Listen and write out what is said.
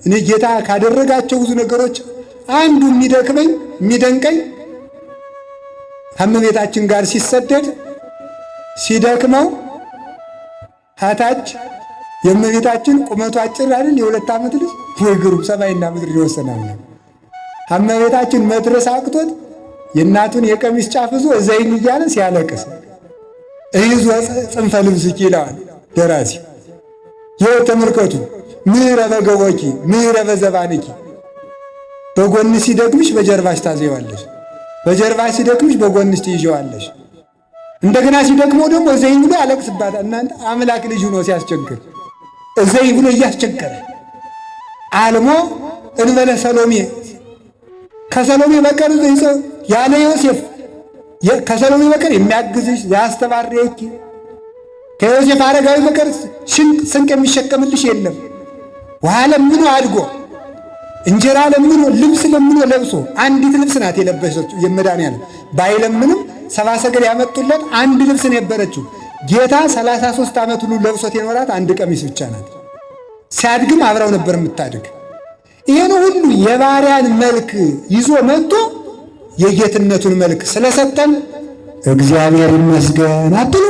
እኔ ጌታ ካደረጋቸው ብዙ ነገሮች አንዱ የሚደንቀኝ ከእመቤታችን ጋር ሲሰደድ ሲደክመው ታች የእመቤታችን ቁመቱ አጭር አይደል? የ2 ዓመት ልጅ ወይ ግሩም ሰማይና ምድር ይወሰናል። እመቤታችን መድረስ አቅቶት የእናቱን የቀሚስ ጫፍ ይዞ ዘይን እያለ ሲያለቅስ እይዞ ጽንፈ ልብስኪ ይለዋል ደራሲ። ይኸው ተመልከቱ። ምህረ በገቦኪ ምህረ በዘባንኪ፣ በጎን ሲደክምሽ በጀርባሽ ታዘዋለሽ፣ በጀርባሽ ሲደክምሽ በጎንሽ ትይዣዋለሽ። እንደገና ሲደክመው ደግሞ እዘይ ብሎ ያለቅስባታል። እናንተ አምላክ ልጅ ሆኖ ሲያስቸግር እዘይ ብሎ እያስቸገረ አልሞ እንበለ ሰሎሜ ከሰሎሜ በቀር ያለ ዮሴፍ ከሰሎሜ በቀር የሚያግዝሽ ያስተባረኪ ከዮሴፍ አረጋዊ በቀር ስንቅ የሚሸከምልሽ የለም። ውሃ ለምኖ አድጎ እንጀራ ለምኖ ልብስ ለምኖ ለብሶ አንዲት ልብስ ናት የለበሰችው የመድኃኒዓለም ባይለምንም 70 ሰገል ያመጡለት አንድ ልብስ ነበረችው። ጌታ 33 ዓመት ሁሉ ለብሶት የኖራት አንድ ቀሚስ ብቻ ናት። ሲያድግም አብራው ነበር የምታድግ። ይሄን ሁሉ የባሪያን መልክ ይዞ መጥቶ የጌትነቱን መልክ ስለሰጠን እግዚአብሔር ይመስገን አትሉ?